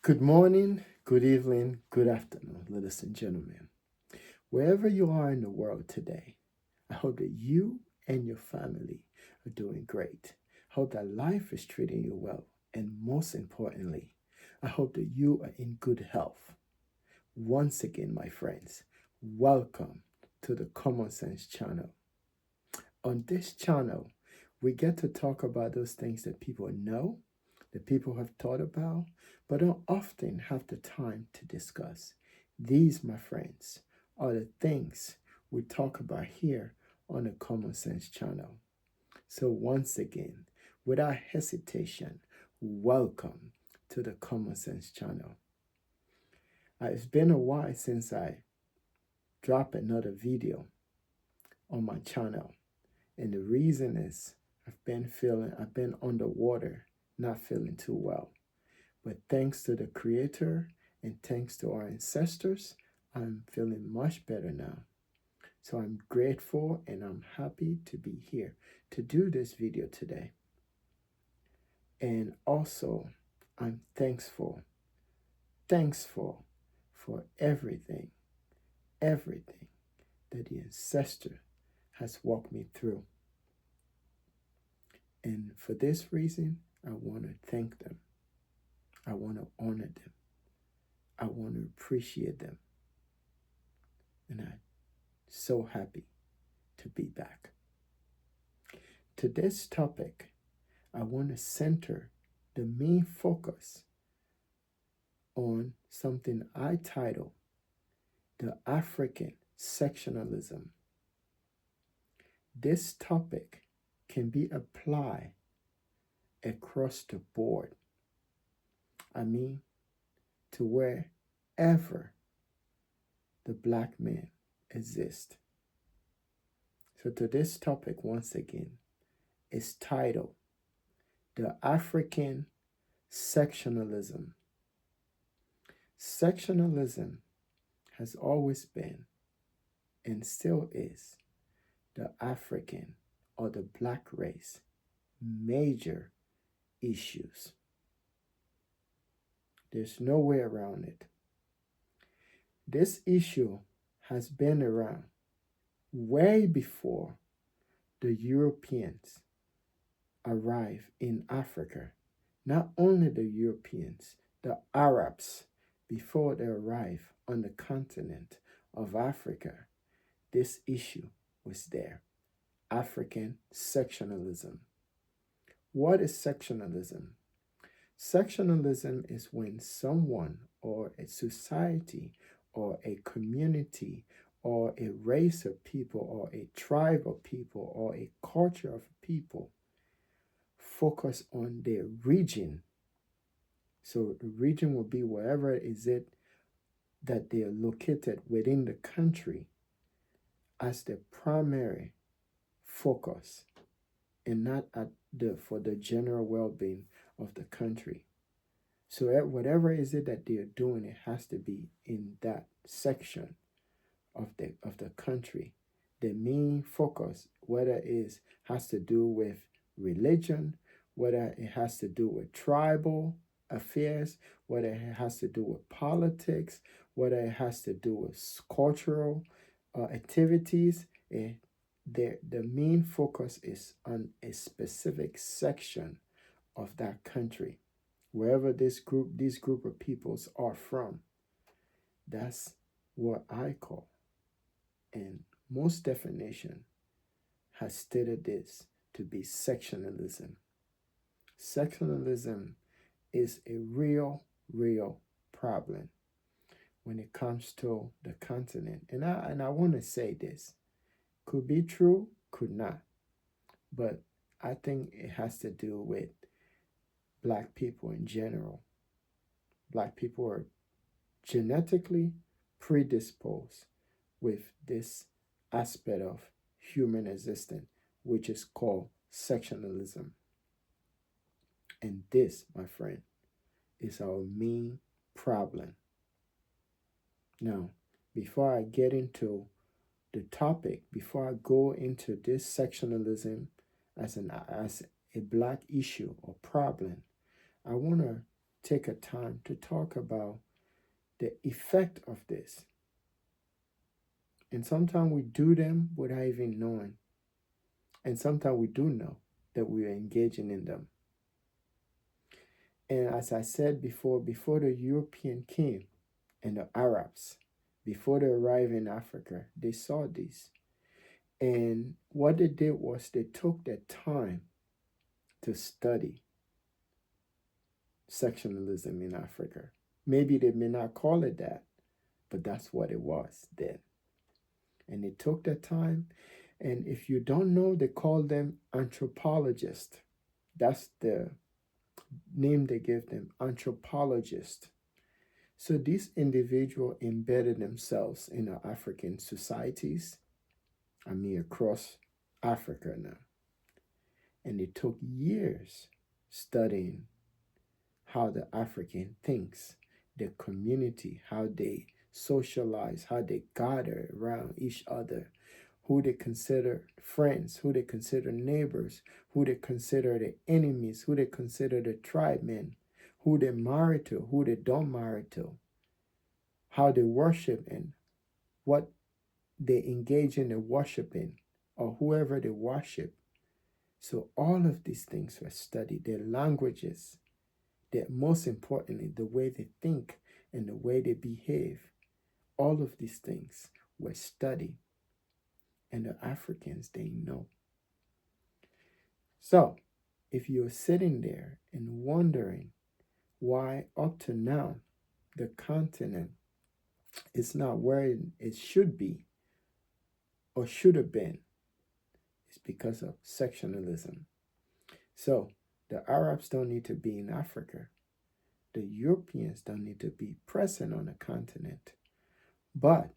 Good morning, good evening, good afternoon, ladies and gentlemen. Wherever you are in the world today, I hope that you and your family are doing great. I hope that life is treating you well. And most importantly, I hope that you are in good health. Once again, my friends, welcome to the Common Sense channel. On this channel, we get to talk about those things that people know, that people have thought about, but don't often have the time to discuss. These, my friends, are the things we talk about here on the Common Sense channel. So, once again, without hesitation, welcome to the Common Sense channel. It's been a while since I dropped another video on my channel. And the reason is I've been underwater, not feeling too well. But thanks to the Creator and thanks to our ancestors, I'm feeling much better now. So I'm grateful and I'm happy to be here to do this video today. And also, I'm thankful for everything that the ancestor has walked me through. And for this reason, I want to thank them. I want to honor them. I want to appreciate them. And I'm so happy to be back. To this topic, I want to center the main focus on something I title the African sectionalism. This topic can be applied across the board. I mean, to wherever the black man exists. So to this topic, once again, is titled the African sectionalism. Sectionalism has always been and still is the African or the black race major issues. There's no way around it. This issue has been around way before the Europeans arrived in Africa. Not only the Europeans, the Arabs, before they arrived on the continent of Africa, this issue was there. African sectionalism. What is sectionalism? Sectionalism is when someone or a society or a community or a race of people or a tribe of people or a culture of people focus on their region. So the region will be wherever is it that they are located within the country as the primary focus and not for the general well-being of the country. So whatever is it that they are doing, it has to be in that section of the country. The main focus, whether it has to do with religion, whether it has to do with tribal affairs, whether it has to do with politics, whether it has to do with cultural activities, the main focus is on a specific section of that country, wherever this group of peoples are from. That's what I call, and most definition has stated this to be sectionalism. Sectionalism is a real problem when it comes to the continent. And I want to say this. Could be true, could not. But I think it has to do with black people in general. Black people are genetically predisposed with this aspect of human existence, which is called sectionalism. And this, my friend, is our main problem. Now, before I get into the topic, before I go into this sectionalism as a black issue or problem, I want to take a time to talk about the effect of this. And sometimes we do them without even knowing. And sometimes we do know that we are engaging in them. And as I said before the European came and the Arabs, before they arrived in Africa, they saw this. And what they did was they took their time to study sectionalism in Africa. Maybe they may not call it that, but that's what it was then. And they took their time. And if you don't know, they call them anthropologists. That's the name they give them, anthropologists. So these individuals embedded themselves in our African societies, across Africa now. And it took years studying how the African thinks, the community, how they socialize, how they gather around each other, who they consider friends, who they consider neighbors, who they consider the enemies, who they consider the tribemen, who they marry to, who they don't marry to, how they worship and what they engage in the worshiping or whoever they worship. So all of these things were studied, their languages, that most importantly, the way they think and the way they behave. All of these things were studied, and the Africans, they know. So, if you're sitting there and wondering why up to now the continent is not where it should be or should have been, it's because of sectionalism. So, the Arabs don't need to be in Africa. The Europeans don't need to be present on the continent. But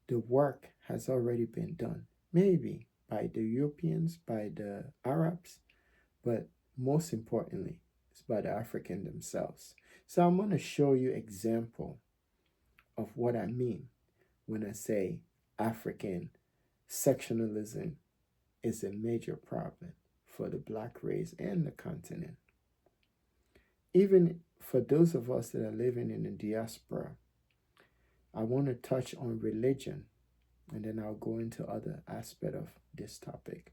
the work has already been done. Maybe by the Europeans, by the Arabs, but most importantly, it's by the Africans themselves. So I'm going to show you example of what I mean when I say African sectionalism is a major problem for the Black race and the continent. Even for those of us that are living in the diaspora, I want to touch on religion, and then I'll go into other aspect of this topic.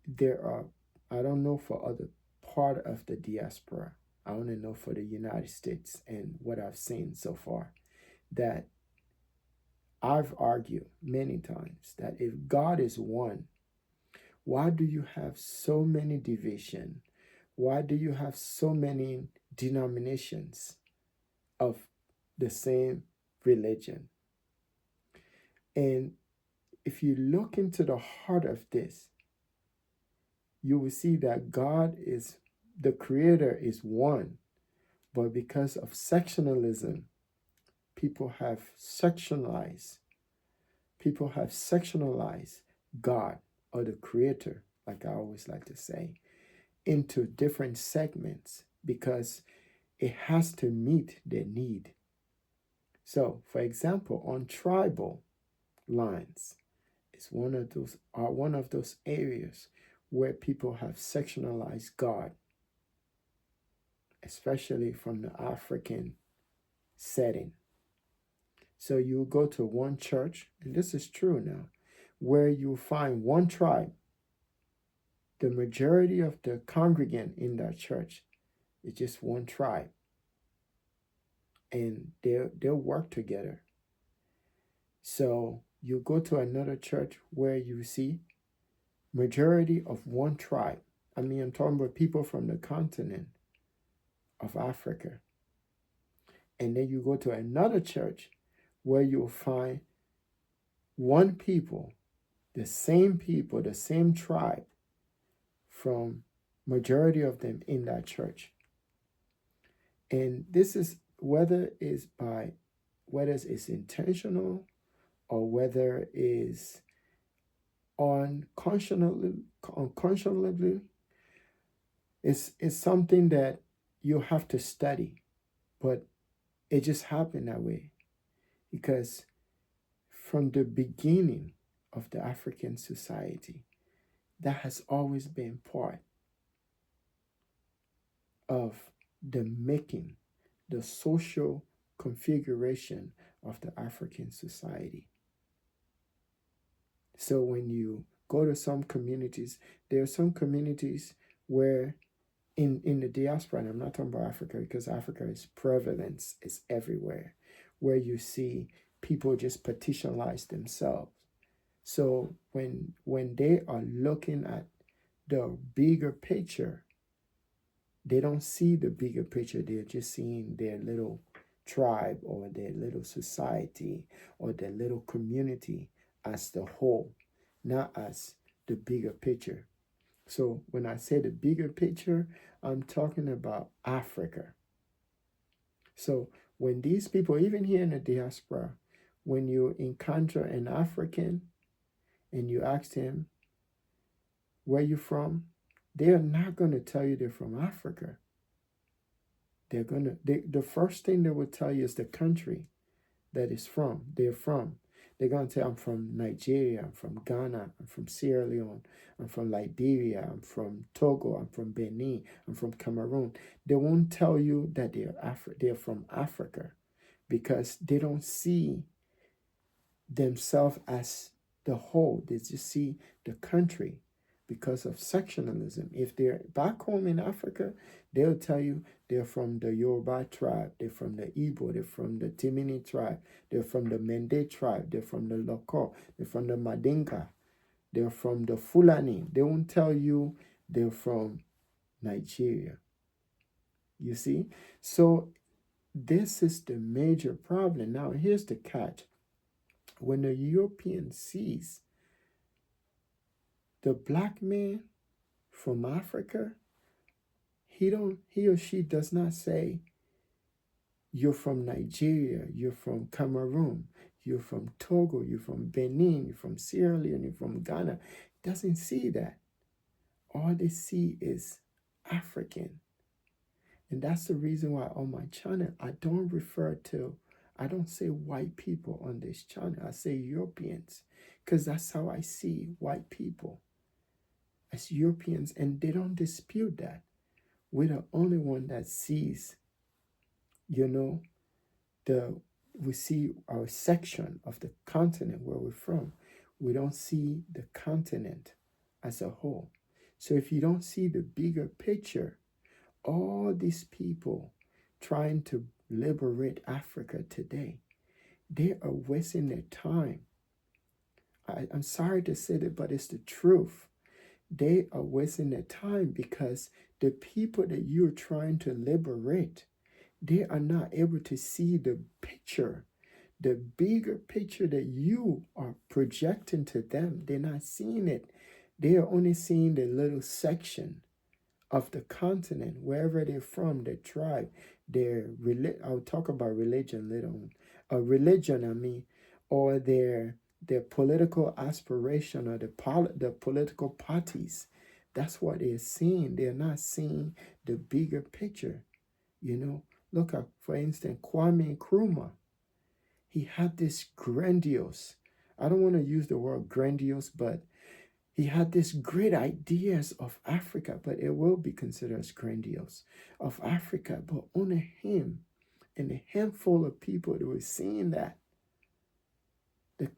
There are, I don't know for other part of the diaspora, I only know for the United States and what I've seen so far, that I've argued many times that if God is one, why do you have so many division? Why do you have so many denominations of the same religion? And if you look into the heart of this, you will see that God is, the creator is one, but because of sectionalism, people have sectionalized God, or the creator, like I always like to say, into different segments because it has to meet their need. So, for example, on tribal lines, it's one of those areas where people have sectionalized God, especially from the African setting. So you go to one church, and this is true now, where you find one tribe. The majority of the congregant in that church is just one tribe, and they'll work together. So you go to another church where you see majority of one tribe. I'm talking about people from the continent of Africa. And then you go to another church where you'll find one people, the same tribe, from majority of them in that church. And this is whether it's intentional or whether it's unconscionably, it's something that you have to study. But it just happened that way because from the beginning of the African society, that has always been part of the making, the social configuration of the African society. So when you go to some communities, there are some communities where in the diaspora, and I'm not talking about Africa because Africa is prevalence, it's everywhere, where you see people just petitionalize themselves. So when they are looking at the bigger picture, they don't see the bigger picture. They're just seeing their little tribe or their little society or their little community as the whole, not as the bigger picture. So when I say the bigger picture, I'm talking about Africa. So when these people, even here in the diaspora, when you encounter an African and you ask him, where you from? They're not going to tell you they're from Africa. The first thing they will tell you is the country that is from. They're from. They're going to say, I'm from Nigeria, I'm from Ghana, I'm from Sierra Leone, I'm from Liberia, I'm from Togo, I'm from Benin, I'm from Cameroon. They won't tell you that they're from Africa because they don't see themselves as the whole. They just see the country because of sectionalism. If they're back home in Africa, they'll tell you they're from the Yoruba tribe, they're from the Igbo, they're from the Timini tribe, they're from the Mende tribe, they're from the Loko, they're from the Madinka, they're from the Fulani. They won't tell you they're from Nigeria. You see? So this is the major problem. Now, here's the catch. When a European sees the black man from Africa, he or she does not say, you're from Nigeria, you're from Cameroon, you're from Togo, you're from Benin, you're from Sierra Leone, you're from Ghana. It doesn't see that. All they see is African. And that's the reason why on my channel, I don't say white people on this channel. I say Europeans, because that's how I see white people, as Europeans, and they don't dispute that. We're the only one that sees, you know, we see our section of the continent where we're from. We don't see the continent as a whole. So if you don't see the bigger picture, all these people trying to liberate Africa today, they are wasting their time. I'm sorry to say that, but it's the truth. They are wasting their time because the people that you're trying to liberate, they are not able to see the picture, the bigger picture that you are projecting to them. They're not seeing it. They are only seeing the little section of the continent, wherever they're from, their tribe, I'll talk about religion later on. Or their political aspiration, or the political parties. That's what they're seeing. They're not seeing the bigger picture. You know, look at, for instance, Kwame Nkrumah. He had this grandiose, I don't want to use the word grandiose, but he had this great ideas of Africa, but it will be considered as grandiose, of Africa, but only him and a handful of people that were seeing that.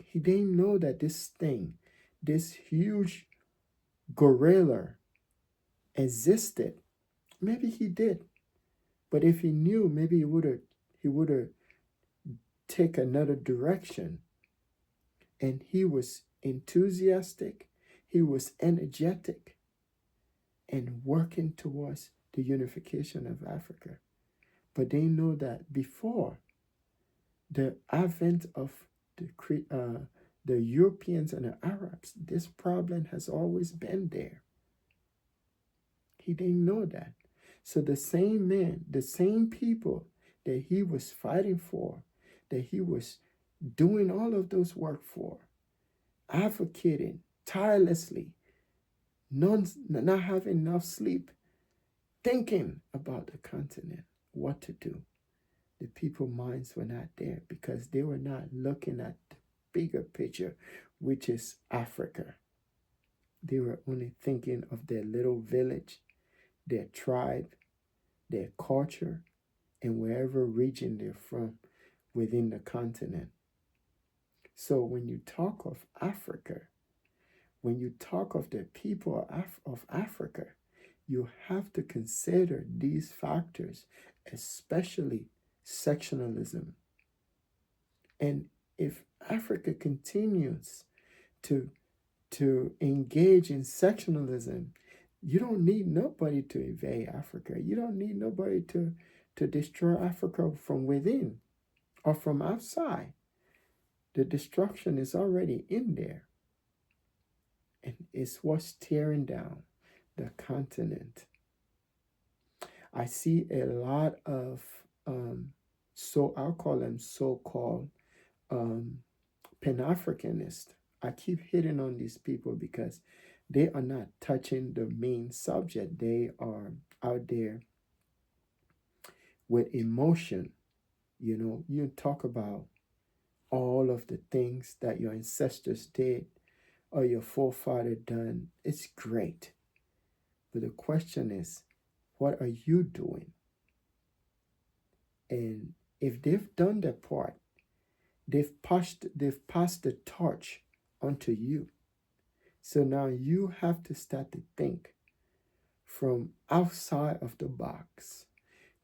He didn't know that this huge gorilla existed. Maybe he did, but if he knew, maybe he would have take another direction. And he was enthusiastic, he was energetic, and working towards the unification of Africa. But they know that before the advent of the Europeans and the Arabs, this problem has always been there. He didn't know that. So the same man, the same people that he was fighting for, that he was doing all of those work for, advocating tirelessly, not having enough sleep, thinking about the continent, what to do. The people's minds were not there because they were not looking at the bigger picture, which is Africa. They were only thinking of their little village, their tribe, their culture, and wherever region they're from within the continent. So when you talk of Africa, when you talk of the people of Africa, you have to consider these factors, especially sectionalism. And if Africa continues to engage in sectionalism, you don't need nobody to invade Africa. You don't need nobody to destroy Africa from within or from outside. The destruction is already in there. And it's what's tearing down the continent. I see a lot of I'll call them so-called um, Pan-Africanists. I keep hitting on these people because they are not touching the main subject. They are out there with emotion. You talk about all of the things that your ancestors did or your forefather done. It's great. But the question is, what are you doing? And if they've done their part, they've passed the torch onto you. So now you have to start to think from outside of the box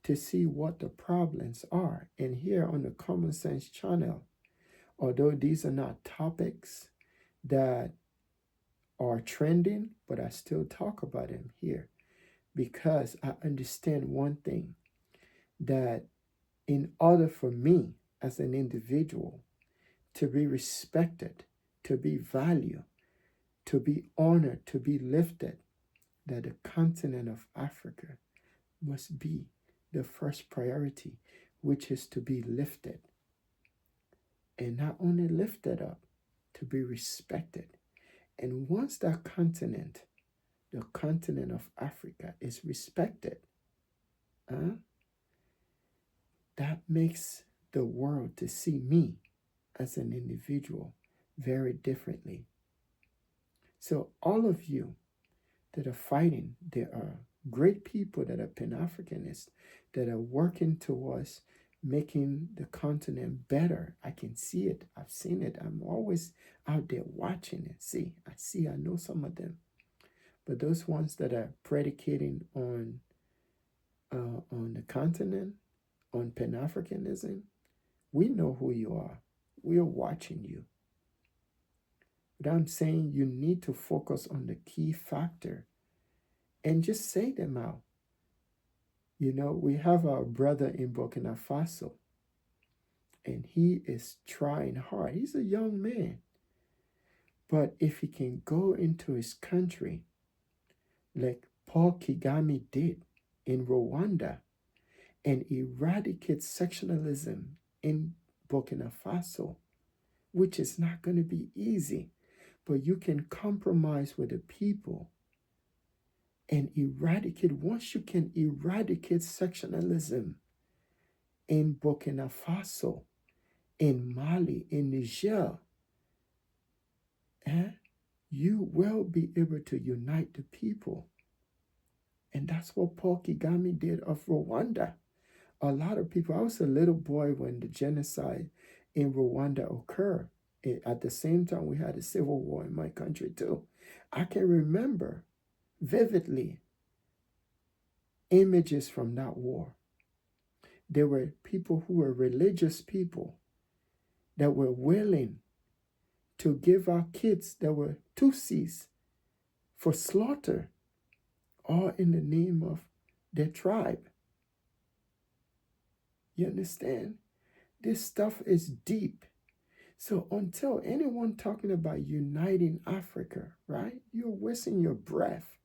to see what the problems are. And here on the Common Sense channel, although these are not topics that are trending, but I still talk about them here because I understand one thing, that in order for me as an individual to be respected, to be valued, to be honored, to be lifted, that the continent of Africa must be the first priority, which is to be lifted. And not only lifted up, to be respected. And once that continent, the continent of Africa, is respected, that makes the world to see me as an individual very differently. So all of you that are fighting, there are great people that are Pan-Africanists that are working towards making the continent better. I can see it. I've seen it. I'm always out there watching it. I know some of them. But those ones that are predicating on the continent, on Pan-Africanism, we know who you are. We are watching you. But I'm saying you need to focus on the key factor and just say them out. We have our brother in Burkina Faso, and he is trying hard. He's a young man. But if he can go into his country like Paul Kagame did in Rwanda and eradicate sectionalism in Burkina Faso, which is not going to be easy, but you can compromise with the people and eradicate. Once you can eradicate sectionalism in Burkina Faso, in Mali, in Niger, you will be able to unite the people. And that's what Paul Kagame did of Rwanda. A lot of people, I was a little boy when the genocide in Rwanda occurred. At the same time, we had a civil war in my country too. I can remember vividly images from that war. There were people who were religious people that were willing to give our kids that were Tutsis for slaughter, all in the name of their tribe. You understand? This stuff is deep. So until anyone talking about uniting Africa, right, you're wasting your breath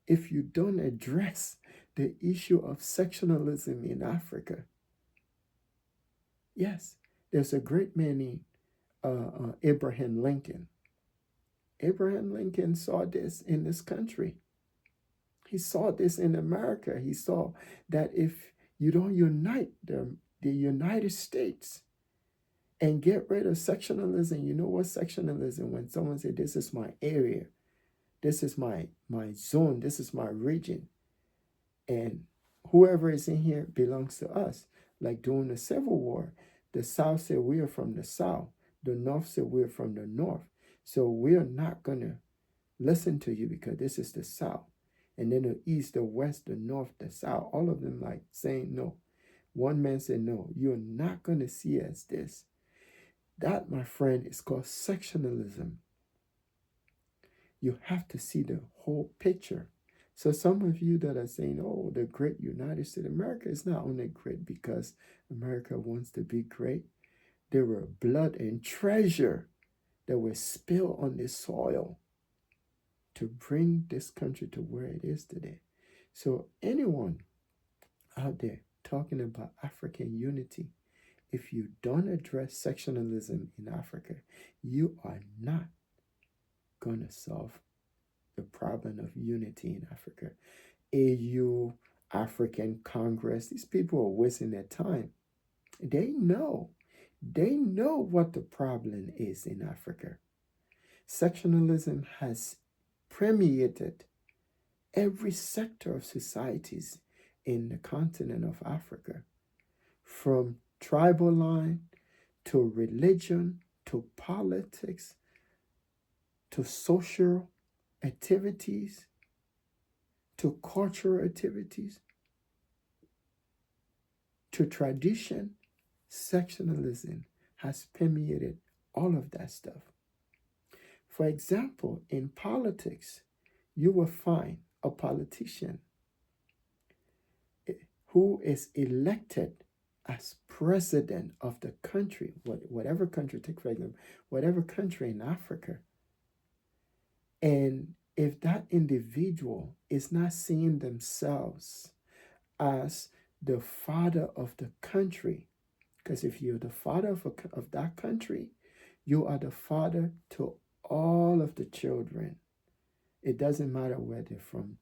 if you don't address the issue of sectionalism in Africa. Yes, there's a great man named Abraham Lincoln. Abraham Lincoln saw this in this country. He saw this in America. He saw that if you don't unite the United States and get rid of sectionalism, you know what sectionalism? When someone says, this is my area, this is my zone, this is my region, and whoever is in here belongs to us. Like during the Civil War, the South said we are from the South. The North said we're from the North. So we are not going to listen to you because this is the South. And then the East, the West, the North, the South, all of them like saying no. One man said, no, you're not going to see as this. That, my friend, is called sectionalism. You have to see the whole picture. So some of you that are saying, oh, the great United States, America is not only great because America wants to be great. There were blood and treasure that were spilled on this soil to bring this country to where it is today. So anyone out there talking about African unity, if you don't address sectionalism in Africa, you are not going to solve the problem of unity in Africa. AU, African Congress, these people are wasting their time. They know. They know what the problem is in Africa. Sectionalism has permeated every sector of societies in the continent of Africa, from tribal line to religion to politics to social activities to cultural activities to tradition. Sectionalism has permeated all of that stuff. For example, in politics, you will find a politician who is elected as president of the country, whatever country, take for example, whatever country in Africa. And if that individual is not seeing themselves as the father of the country, because if you're the father of that country, you are the father to all of the children. It doesn't matter where they're from.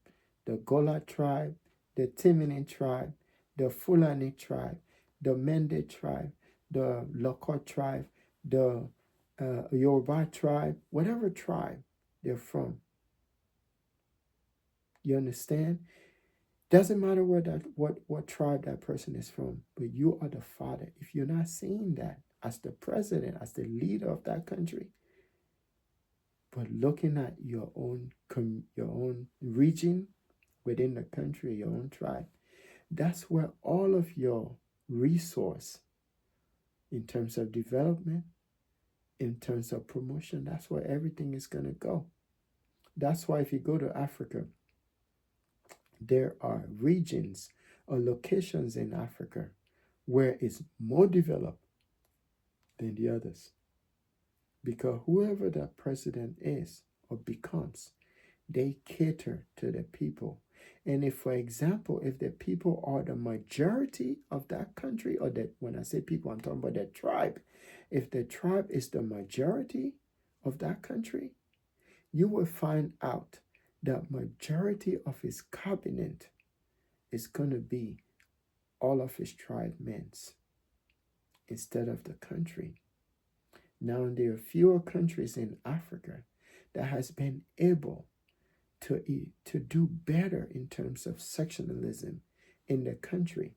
The Gola tribe, the Timini tribe, the Fulani tribe, the Mende tribe, the Lokot tribe, the Yoruba tribe, whatever tribe they're from. You understand? Doesn't matter where what tribe that person is from, but you are the father. If you're not seeing that as the president, as the leader of that country, but looking at your own region within the country, your own tribe, that's where all of your resource in terms of development, in terms of promotion, that's where everything is going to go. That's why if you go to Africa, there are regions or locations in Africa where it's more developed than the others. Because whoever that president is or becomes, they cater to the people. And if, for example, if the people are the majority of that country, or that when I say people, I'm talking about that tribe. If the tribe is the majority of that country, you will find out that majority of his cabinet is going to be all of his tribe men instead of the country. Now, there are fewer countries in Africa that has been able to do better in terms of sectionalism in the country.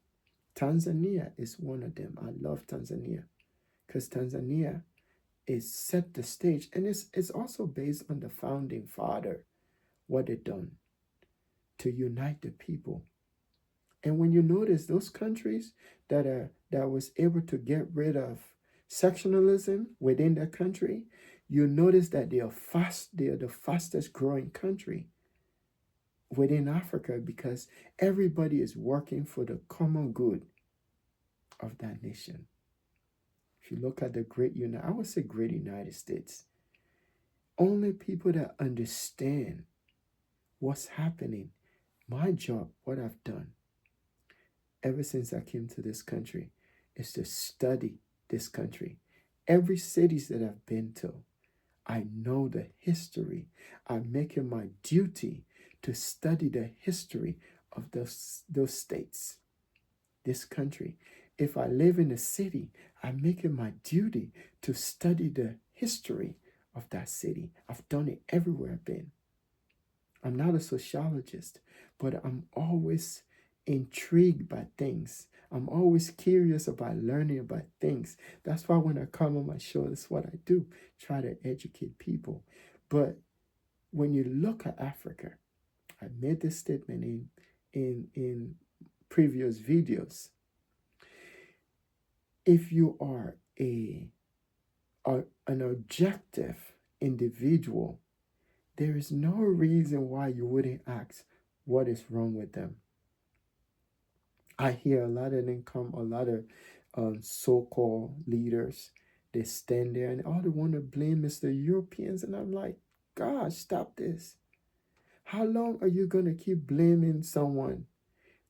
Tanzania is one of them. I love Tanzania because Tanzania is set the stage, and it's also based on the founding father, what they done to unite the people. And when you notice those countries that was able to get rid of sectionalism within their country, you notice that they are the fastest growing country within Africa because everybody is working for the common good of that nation. If you look at the I would say great United States, only people that understand what's happening, my job, what I've done ever since I came to this country is to study this country. Every cities that I've been to, I know the history. I'm making my duty to study the history of those states, this country. If I live in a city, I'm making my duty to study the history of that city. I've done it everywhere I've been. I'm not a sociologist, but I'm always intrigued by things. I'm always curious about learning about things. That's why when I come on my show, that's what I do, try to educate people. But when you look at Africa, I made this statement in previous videos. If you are an objective individual, there is no reason why you wouldn't ask what is wrong with them. I hear a lot of them come, a lot of so-called leaders, they stand there and all they want to blame is the Europeans. And I'm like, God, stop this. How long are you going to keep blaming someone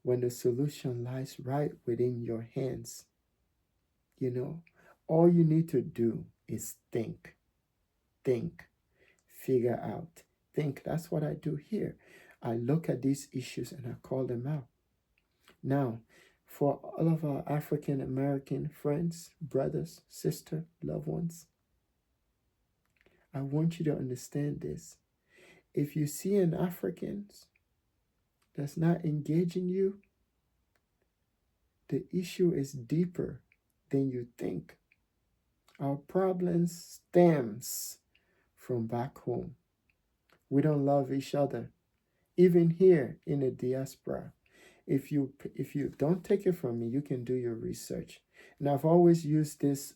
when the solution lies right within your hands? You know, all you need to do is think, figure out, think. That's what I do here. I look at these issues and I call them out. Now, for all of our African American friends, brothers, sisters, loved ones, I want you to understand this. If you see an African that's not engaging you, the issue is deeper than you think. Our problem stems from back home. We don't love each other. Even here in the diaspora, if you don't take it from me, you can do your research. And I've always used this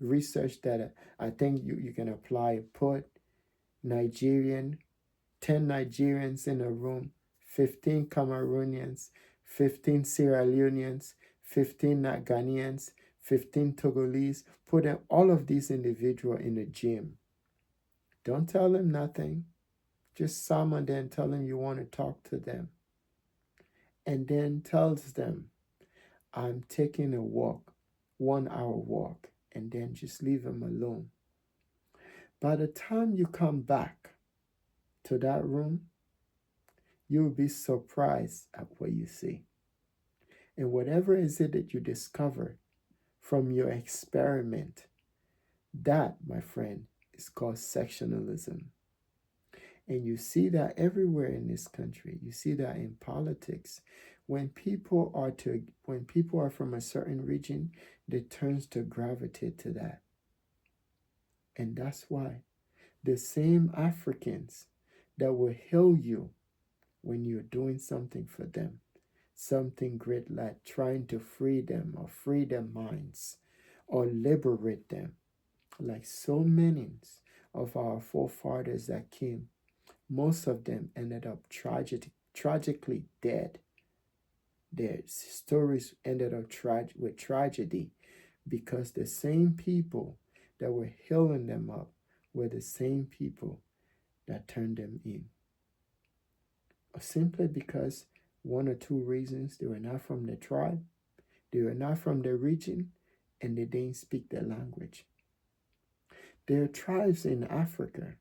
research that I think you can apply. Put Nigerian, 10 Nigerians in a room, 15 Cameroonians, 15 Sierra Leoneans, 15 Ghanaians, 15 Togolese. Put them, all of these individuals in a gym. Don't tell them nothing. Just summon them, tell them you want to talk to them. And then tells them, I'm taking a walk, 1 hour walk, and then just leave them alone. By the time you come back to that room, you'll be surprised at what you see. And whatever is it that you discover from your experiment, that, my friend, is called sectionalism. And you see that everywhere in this country. You see that in politics. When people are from a certain region, they turns to gravitate to that. And that's why the same Africans that will heal you when you're doing something for them, something great like trying to free them or free their minds or liberate them, like so many of our forefathers that came, most of them ended up tragically dead. Their stories ended up with tragedy because the same people that were healing them up were the same people that turned them in. Or simply because one or two reasons: they were not from the tribe, they were not from the region, and they didn't speak the language. There are tribes in Africa,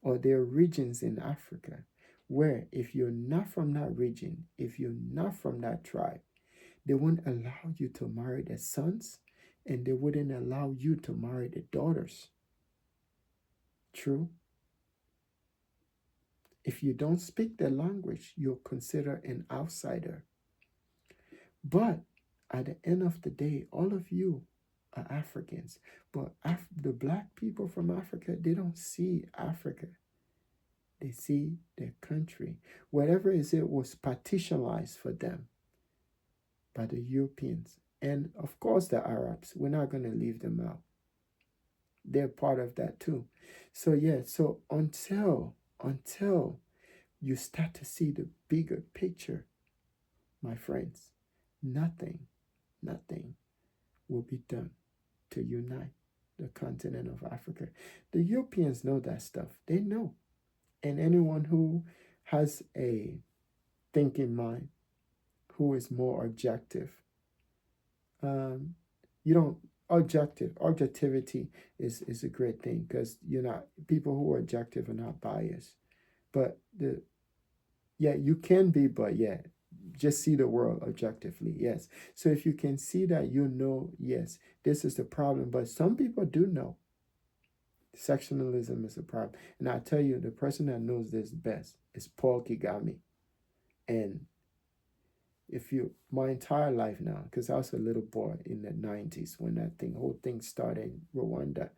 or there are regions in Africa where if you're not from that region, if you're not from that tribe, they wouldn't allow you to marry their sons and they wouldn't allow you to marry their daughters. True? If you don't speak the language, you're considered an outsider. But at the end of the day, all of you are Africans. But the black people from Africa, they don't see Africa. They see their country. Whatever is it was partitionalized for them by the Europeans. And of course the Arabs. We're not going to leave them out. They're part of that too. So yeah, so until you start to see the bigger picture, my friends, nothing will be done to unite the continent of Africa. The Europeans know that stuff. They know. And anyone who has a thinking mind, who is more objective, you don't objectivity is a great thing, because you're not, people who are objective are not biased. But you can be, but just see the world objectively. Yes. So if you can see that, yes, this is the problem. But some people do know sectionalism is a problem. And I tell you, the person that knows this best is Paul Kagame. And If you, my entire life now, because I was a little boy in the 90s when whole thing started in Rwanda.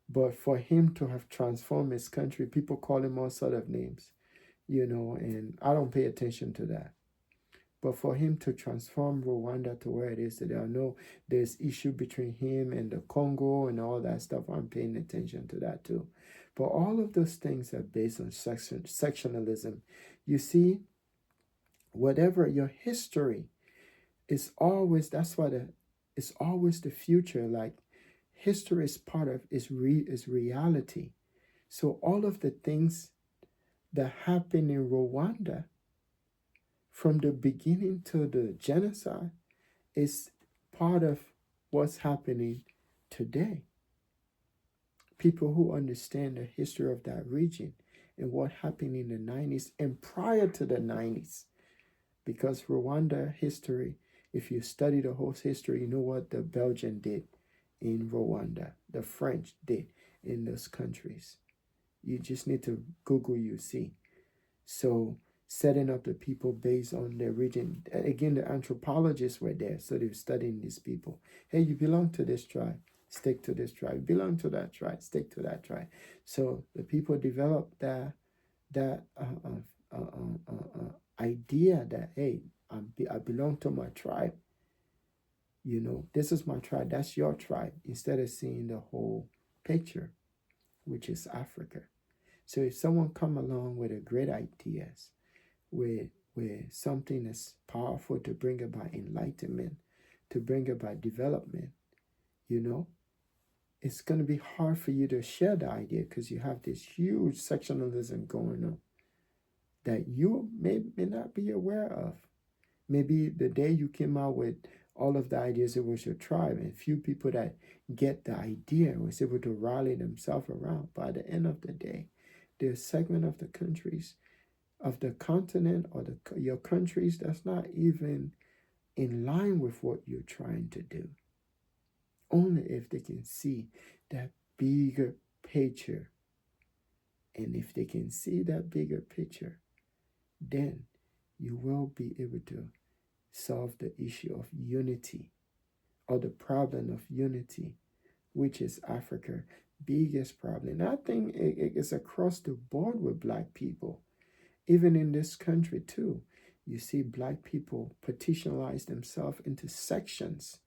But for him to have transformed his country, people call him all sort of names, and I don't pay attention to that. But for him to transform Rwanda to where it is today, I know there's issue between him and the Congo and all that stuff. I'm paying attention to that too. But all of those things are based on sectionalism. You see, whatever your history is always, that's why it's always the future. Like history is part of is reality. So all of the things that happened in Rwanda from the beginning to the genocide is part of what's happening today. People who understand the history of that region and what happened in the 90s and prior to the 90s. Because Rwanda history, if you study the whole history, you know what the Belgian did in Rwanda, the French did in those countries. You just need to Google, you see. So setting up the people based on their region. Again, the anthropologists were there, so they were studying these people. Hey, you belong to this tribe, stick to this tribe. You belong to that tribe, stick to that tribe. So the people developed that idea that, hey, I belong to my tribe. This is my tribe, that's your tribe, instead of seeing the whole picture, which is Africa. So if someone come along with a great ideas, with something that's powerful to bring about enlightenment, to bring about development, it's going to be hard for you to share the idea because you have this huge sectionalism going on that you may not be aware of. Maybe the day you came out with all of the ideas, it was your tribe, and few people that get the idea was able to rally themselves around. By the end of the day, there's a segment of the countries, of the continent, or your countries that's not even in line with what you're trying to do. Only if they can see that bigger picture. And if they can see that bigger picture, then you will be able to solve the issue of unity, or the problem of unity, which is Africa's biggest problem. And I think it's across the board with Black people, even in this country too. You see Black people petitionalize themselves into sections.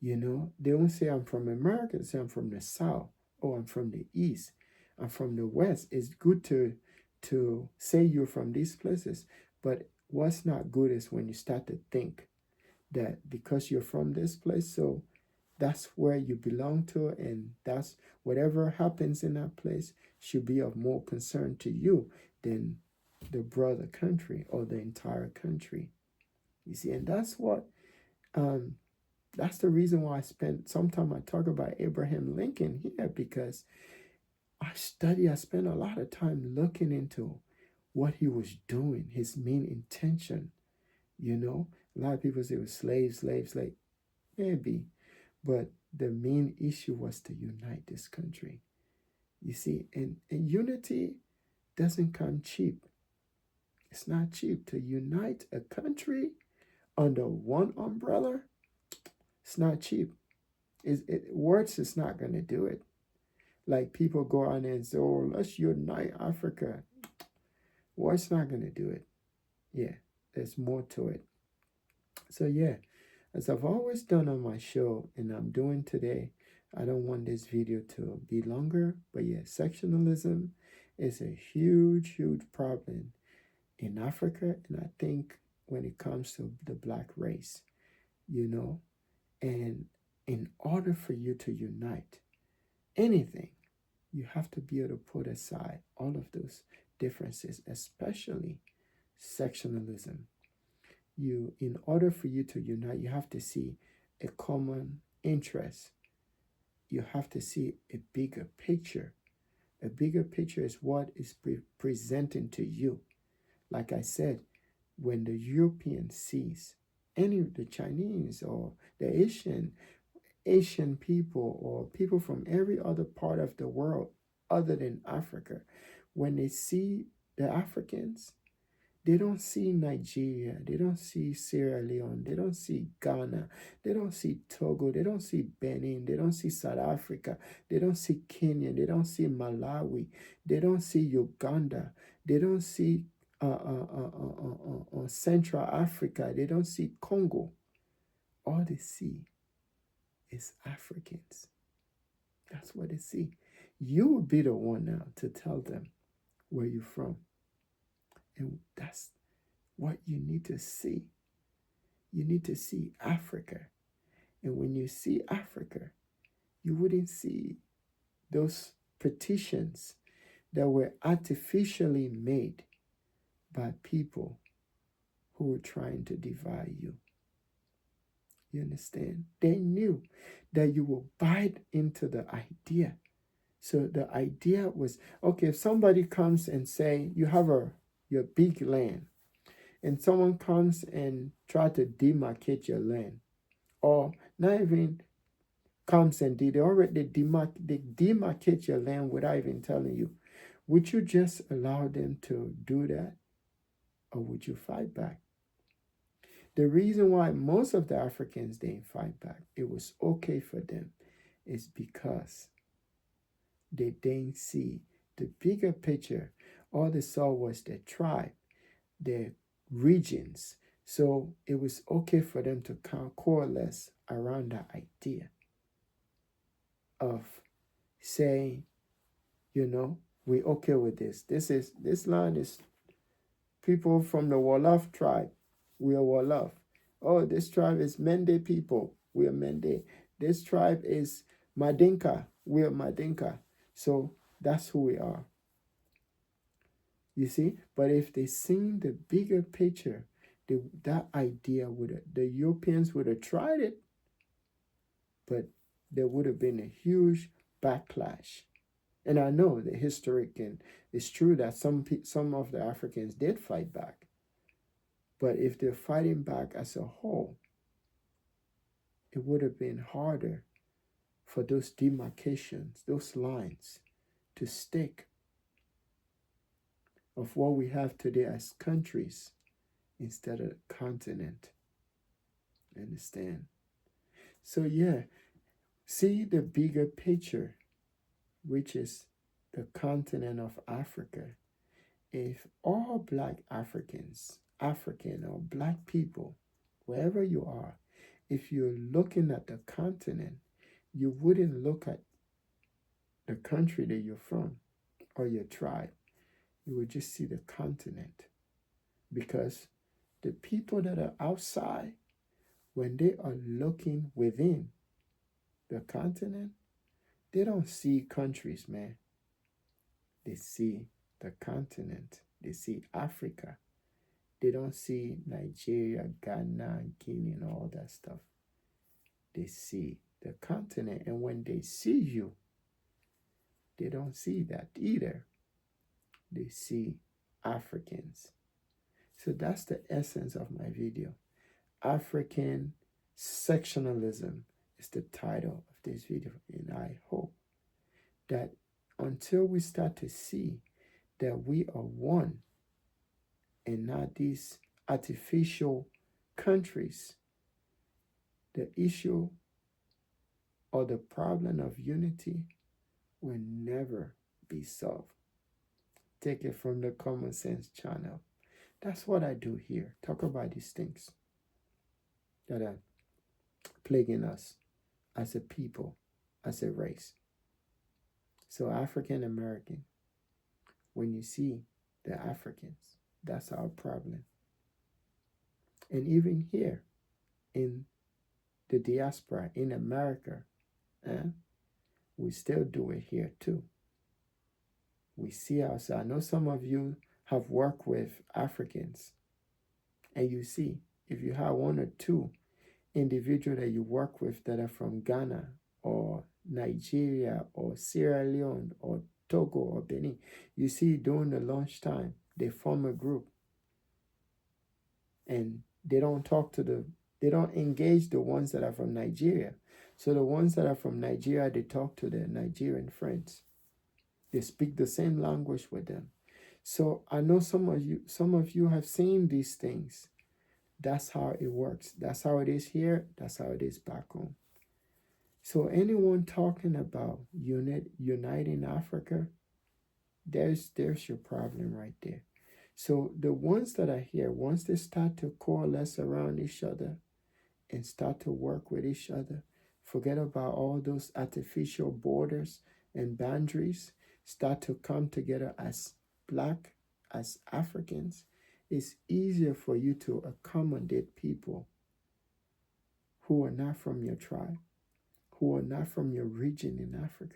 They won't say I'm from America, they say I'm from the South, or I'm from the East, I'm from the West. It's good to say you're from these places, but what's not good is when you start to think that because you're from this place, so that's where you belong to, and that's whatever happens in that place should be of more concern to you than the brother country or the entire country. You see, and that's the reason why I spent some time. I talk about Abraham Lincoln here because I spent a lot of time looking into what he was doing, his main intention. A lot of people say it was slaves, maybe, but the main issue was to unite this country. You see, and unity doesn't come cheap. It's not cheap to unite a country under one umbrella. It's not cheap. Words is not going to do it. Like people go on and say, oh, let's unite Africa. Words not going to do it. Yeah, there's more to it. So yeah, as I've always done on my show and I'm doing today, I don't want this video to be longer, but yeah, sectionalism is a huge, huge problem in Africa, and I think when it comes to the Black race, and in order for you to unite anything, you have to be able to put aside all of those differences, especially sectionalism. In order for you to unite, you have to see a common interest. You have to see a bigger picture. A bigger picture is what is presenting to you. Like I said, when the European sees any of the Chinese or the Asian people or people from every other part of the world other than Africa, when they see the Africans, They don't see Nigeria. They don't see Sierra Leone. They don't see Ghana. They don't see Togo. They don't see Benin. They don't see South Africa. They don't see Kenya. They don't see Malawi. They don't see Uganda. They don't see Central Africa. They don't see Congo. All they see is Africans. That's what they see. You will be the one now to tell them where you're from. And that's what you need to see. You need to see Africa. And when you see Africa, you wouldn't see those petitions that were artificially made by people who were trying to divide you. You understand? They knew that you will bite into the idea. So the idea was, okay, if somebody comes and say you have your big land, and someone comes and try to demarcate your land, or not even comes and they demarcate your land without even telling you, would you just allow them to do that, or would you fight back? The reason why most of the Africans didn't fight back, it was okay for them, is because they didn't see the bigger picture. All they saw was their tribe, their regions. So it was okay for them to coalesce around the idea of saying, we're okay with this. This land is people from the Wolof tribe. We are Wolof. Oh, this tribe is Mende people. We are Mende. This tribe is Madinka. We are Madinka. So that's who we are. You see? But if they seen the bigger picture, that idea the Europeans would have tried it, but there would have been a huge backlash. And I know the historic, and it's true that some of the Africans did fight back. But if they're fighting back as a whole, it would have been harder for those demarcations, those lines, to stick of what we have today as countries instead of continent. Understand? So yeah, see the bigger picture, which is the continent of Africa. If all black Africans, African or black people, wherever you are, if you're looking at the continent, you wouldn't look at the country that you're from or your tribe. You would just see the continent. Because the people that are outside, when they are looking within the continent, they don't see countries, man. They see the continent. They see Africa. They don't see Nigeria, Ghana, Guinea, and all that stuff. They see the continent. And when they see you, they don't see that either. They see Africans. So that's the essence of my video. African Sectionalism is the title of this video. And I hope that until we start to see that we are one and not these artificial countries, the issue or the problem of unity will never be solved. Take it from the Common Sense channel. That's what I do here. Talk about these things that are plaguing us as a people, as a race. So African American, when you see the Africans, that's our problem. And even here in the diaspora, in America, we still do it here too. We see ourselves. I know some of you have worked with Africans, and you see, if you have one or two individuals that you work with that are from Ghana or Nigeria or Sierra Leone or Togo or Benin, you see during the lunchtime, they form a group and they don't engage the ones that are from Nigeria. So the ones that are from Nigeria, they talk to their Nigerian friends. They speak the same language with them. So I know some of you have seen these things. That's how it works. That's how it is here. That's how it is back home. So anyone talking about uniting Africa, there's your problem right there. So the ones that are here, once they start to coalesce around each other and start to work with each other, forget about all those artificial borders and boundaries, start to come together as black, as Africans, it's easier for you to accommodate people who are not from your tribe, who are not from your region in Africa,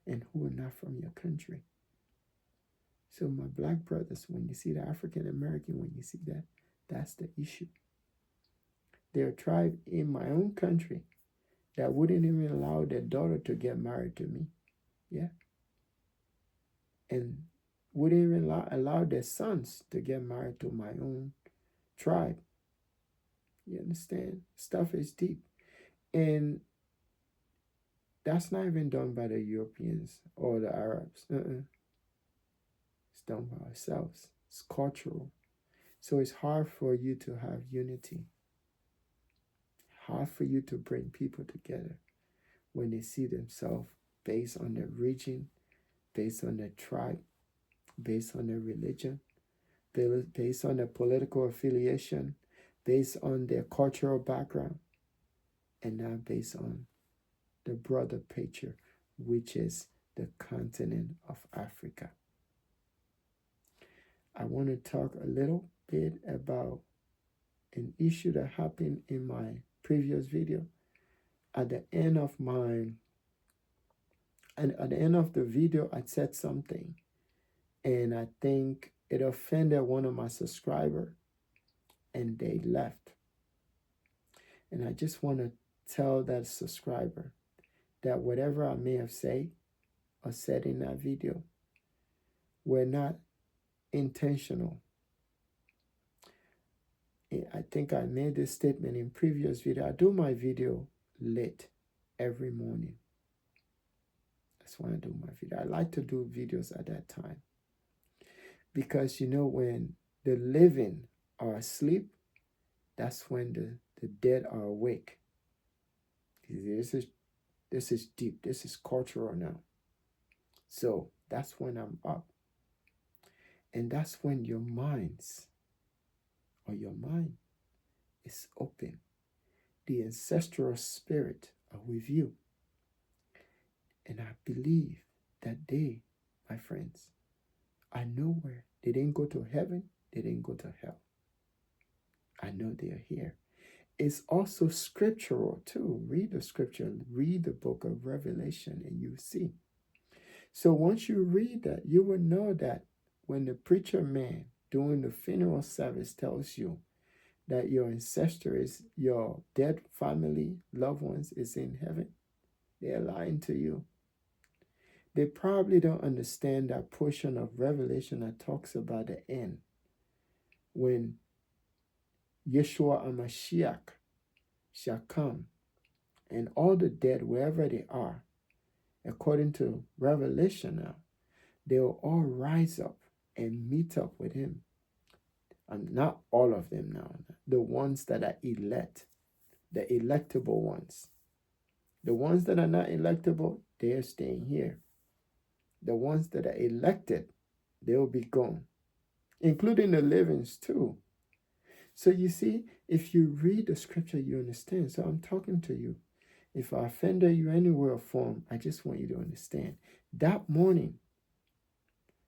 and who are not from your country. So, my black brothers, when you see the African American, when you see that, that's the issue. There are tribes in my own country that wouldn't even allow their daughter to get married to me. Yeah. And wouldn't even allow their sons to get married to my own tribe. You understand? Stuff is deep. And that's not even done by the Europeans or the Arabs. It's done by ourselves. It's cultural. So it's hard for you to have unity. Hard for you to bring people together when they see themselves based on their region, based on their tribe, based on their religion, based on their political affiliation, based on their cultural background, and not based on the broader picture, which is the continent of Africa. I want to talk a little bit about an issue that happened in my previous video. At the end of the video, I said something, and I think it offended one of my subscribers, and they left. And I just want to tell that subscriber that whatever I may have said or said in that video were not intentional. I think I made this statement in previous video. I do my video late every morning. That's when I do my video. I like to do videos at that time. Because when the living are asleep, that's when the dead are awake. This is deep. This is cultural now. So that's when I'm up. And that's when your mind is open. The ancestral spirit are with you. And I believe that they, my friends, are nowhere. They didn't go to heaven. They didn't go to hell. I know they are here. It's also scriptural too. Read the scripture. Read the book of Revelation and you see. So once you read that, you will know that when the preacher man doing the funeral service tells you that your ancestors, your dead family, loved ones is in heaven, they're lying to you. They probably don't understand that portion of Revelation that talks about the end. When Yeshua HaMashiach shall come, and all the dead, wherever they are, according to Revelation now, they will all rise up and meet up with him. Not all of them now. The ones that are elect, the electable ones. The ones that are not electable, they are staying here. The ones that are elected, they will be gone, including the livings too. So you see, if you read the scripture, you understand. So I'm talking to you. If I offended you anywhere or form, I just want you to understand. That morning,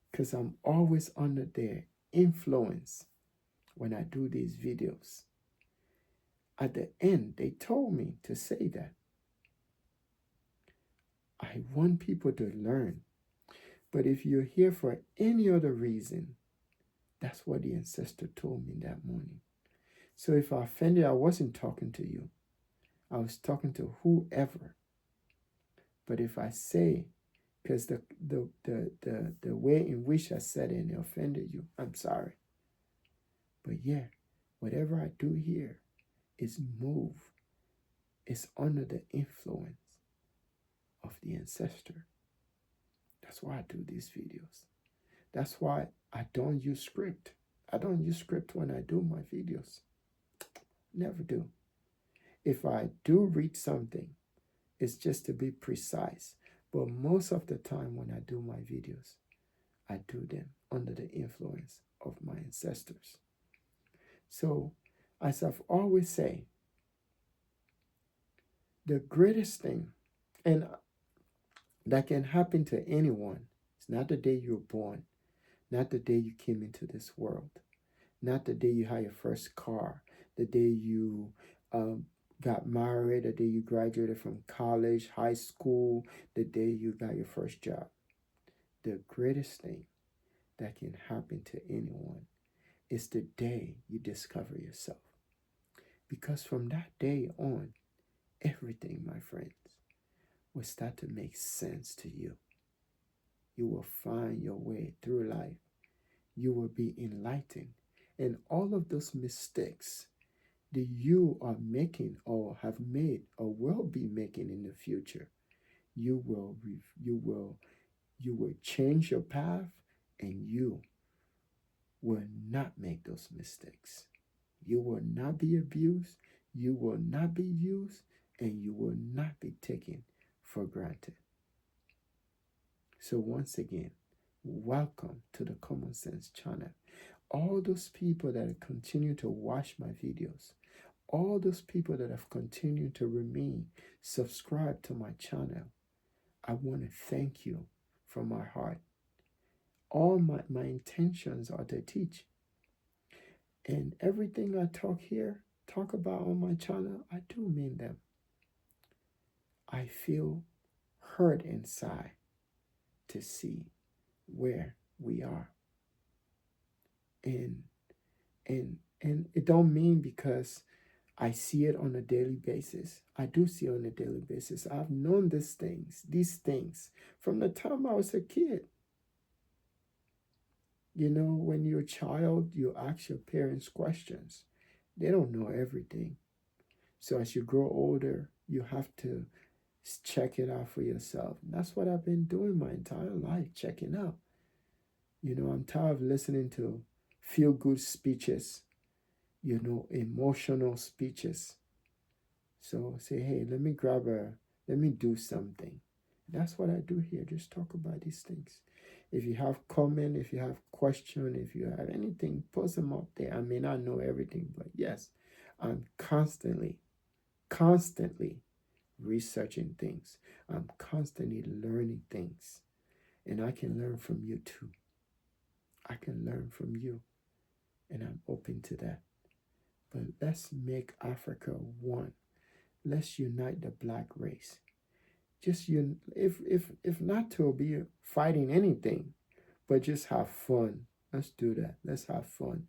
because I'm always under their influence when I do these videos. At the end, they told me to say that. I want people to learn. But if you're here for any other reason, that's what the ancestor told me that morning. So if I offended, I wasn't talking to you. I was talking to whoever. But if I say, because the way in which I said it and it offended you, I'm sorry. But yeah, whatever I do here is move. It's under the influence of the ancestor. That's why I do these videos. That's why I don't use script. I don't use script when I do my videos. Never do. If I do read something, it's just to be precise. But most of the time when I do my videos, I do them under the influence of my ancestors. So, as I've always said, the greatest thing and that can happen to anyone is not the day you were born, not the day you came into this world, not the day you had your first car, the day you got married, the day you graduated from college, high school, the day you got your first job. The greatest thing that can happen to anyone is the day you discover yourself. Because from that day on, everything, my friends, will start to make sense to you. You will find your way through life. You will be enlightened. And all of those mistakes that you are making or have made or will be making in the future, you will change your path, and you will not make those mistakes. You will not be abused, you will not be used, and you will not be taken for granted. So once again, welcome to the Common Sense channel. All those people that continue to watch my videos, all those people that have continued to remain subscribed to my channel, I want to thank you from my heart. All my intentions are to teach. And everything I talk about on my channel, I do mean them. I feel hurt inside to see where we are. And it don't mean because I see it on a daily basis. I do see it on a daily basis. I've known these things from the time I was a kid. You know, when you're a child, you ask your parents questions. They don't know everything. So as you grow older, you have to check it out for yourself. And that's what I've been doing my entire life, checking out. You know, I'm tired of listening to feel good speeches, you know, emotional speeches. So say, hey, let me do something. That's what I do here. Just talk about these things. If you have comment, if you have question, if you have anything, post them up there. I may not know everything, but yes, I'm constantly researching things. I'm constantly learning things. And I can learn from you too. I can learn from you. And I'm open to that. But let's make Africa one. Let's unite the black race. Just if not to be fighting anything, but just have fun. Let's do that. Let's have fun.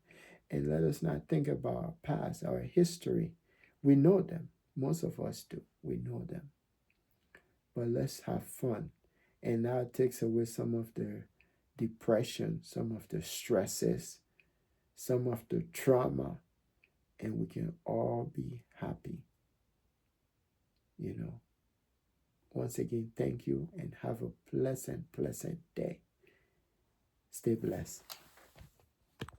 And let us not think about our past, our history. We know them. Most of us do. We know them. But let's have fun. And that takes away some of the depression, some of the stresses, some of the trauma, and we can all be happy. You know. Once again, thank you and have a pleasant day. Stay blessed.